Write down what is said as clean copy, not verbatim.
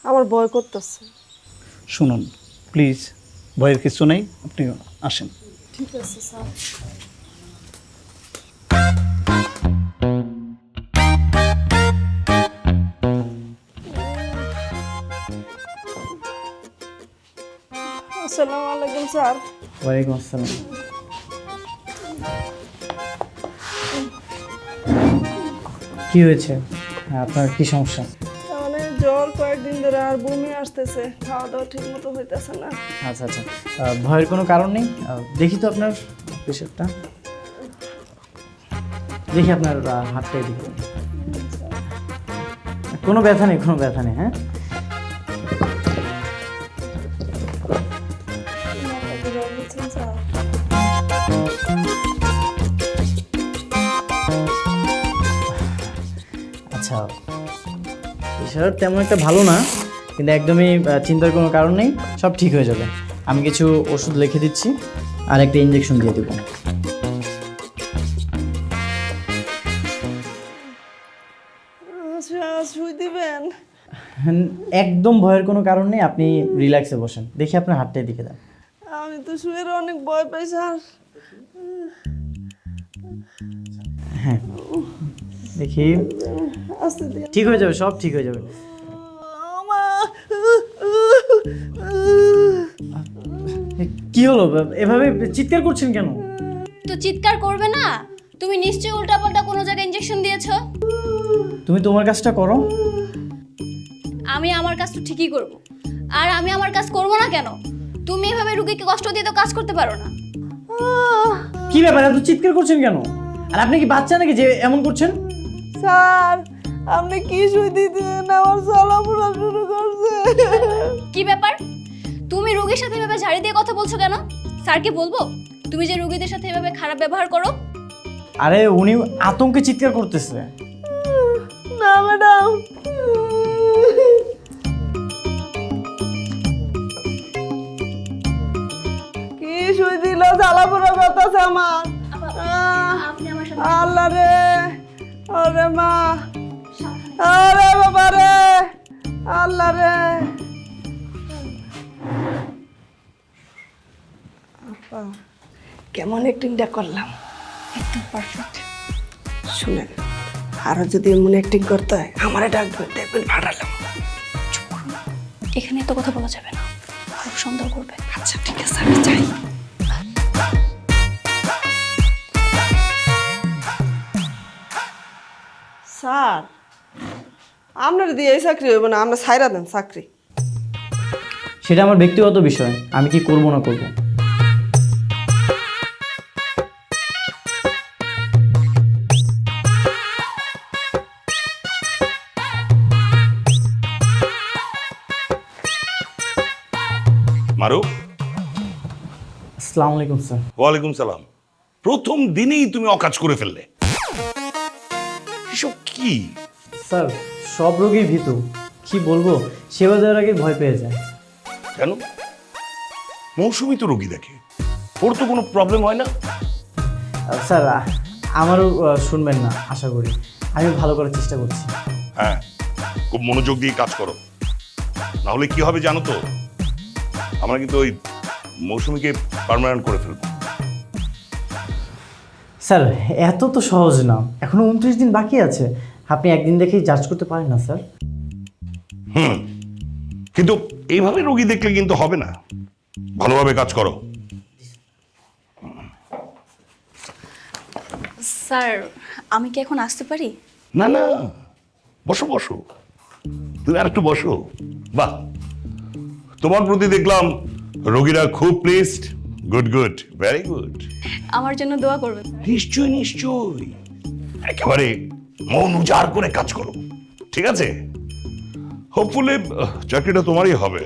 আমার ভয় করতেছে। শুনুন প্লিজ, ভয়ের কিছু নেই, আপনি আসেন। ঠিক আছে স্যার। আসসালামু আলাইকুম স্যার। ওয়ালাইকুম আসসালাম। কি হয়েছে? আপনার কি সমস্যা? মানে জ্বর কয়েকদিন ধরে, আর বমি আসতেছে, খাওয়া দাওয়া ঠিক মতো হইতেছে না। আচ্ছা আচ্ছা, ভয়ের কোনো কারণ নেই। দেখি তো আপনার প্রেশারটা, দেখি আপনার হাতটা এদিকে। কোনো ব্যথা নেই, কোনো ব্যথা নেই। হ্যাঁ, মাথায় জ্বর হচ্ছে স্যার। আচ্ছা, প্রেশার তেমন একটা ভালো না, কিন্তু একদমই চিন্তার কোনো কারণ নেই, সব ঠিক হয়ে যাবে। আমি কিছু ওষুধ লিখে দিচ্ছি আর একটা ইঞ্জেকশন দিয়ে দেবো। আচ্ছা, শুই দিবেন? একদম ভয়ের কোনো কারণ নেই, আপনি রিল্যাক্সে বসেন। দেখি আপনার হাতটা এদিকে দেন। আমি তো শুয়ে অনেক ভয় পাই স্যার। হ্যাঁ, দেখি আস্তে দিয়ে ঠিক হয়ে যাবে, সব ঠিক হয়ে যাবে। কি হলো, এভাবে চিৎকার করছেন কেন? তো চিৎকার করবে না? তুমি নিশ্চয়ই উল্টাপাল্টা কোনো জায়গায় ইনজেকশন দিয়েছো। তুমি তোমার কাজটা করো। আমি আমার কাজটা ঠিকই করব। আর আমি আমার কাজ করব না কেন? তুমি এভাবে রোগীকে কষ্ট দিয়ে তো কাজ করতে পারো না। কি ব্যাপার, এত চিৎকার করছেন কেন? আর আপনি কি বাচ্চা নাকি যে এমন করছেন? স্যার, আপনি কি শুই দিতেন? আমার জ্বালাপোড়া শুরু করছে। কি ব্যাপার? তুমি রোগীর সাথে এভাবে ঝাড়ি দিয়ে কথা বলছো কেন? স্যারকে বলবো তুমি যে রোগীদের সাথে এভাবে খারাপ ব্যবহার করো? আরে উনি আতঙ্কে চিৎকার করতেছে। না ম্যাডাম, কি শুই দিল? জ্বালাপোড়া করতেছে আমার। আপনি আমার সাথে আল্লাহ রে, ওরে মা, আরে বাবা রে, আল্লাহ রে। আপা, কেমন অ্যাক্টিংটা করলাম? একদম পারফেক্ট। শুনেন, আরো যদি এমন অ্যাক্টিং করতে হয় আমারে ডাকবেন, দেখবেন ফাটালাম। এখানে তো কথা বলা যাবে না, আরো সুন্দর করবে। আচ্ছা ঠিক আছে, আমি যাই। স্যার, আপনার দিয়ে এই চাকরি হইব না, আমরা ছাইরা দেন চাকরি। সেটা আমার ব্যক্তিগত বিষয়, আমি কি করব না করব। মারু। আসসালামু আলাইকুম স্যার। ওয়ালাইকুম সালাম। প্রথম দিনেই তুমি অকাজ করে ফেললে, এসব কি? স্যার, সব রোগী ভীতু, কি বলবো, সেবা দেওয়ার আগে ভয় পেয়ে যায়। কেন? মৌসুমি তো রোগী দেখে, ওর তো কোনো প্রবলেম হয় না। স্যার, আমারও শুনবেন না আশা করি, আমি ভালো করার চেষ্টা করছি। হ্যাঁ, খুব মনোযোগ দিয়ে কাজ করো, না হলে কি হবে জানো তো? আমরা কিন্তু ওই মৌসুমিকে পার্মানেন্ট করে ফেলবো। স্যার, এত তো সহজ না, এখনো 29 দিন বাকি আছে। আপনি একদিন দেখেই জাজ করতে পারেন না স্যার। কিন্তু এইভাবে রোগী দেখলে কিন্তু হবে না, ভালোভাবে কাজ করো। স্যার, আমি কি এখন আসতে পারি? না না, বসো বসো, তুমি আর একটু বসো। বাহ, তোমার প্রতি দেখলাম রোগীরা খুব pleased. Good good, very good. আমার জন্য দোয়া করবেন। নিশ্চয়ই নিশ্চয়ই, একেবারে মন উজাড় করে কাজ করো, ঠিক আছে? হোপফুলি চাকরিটা তোমারই হবে।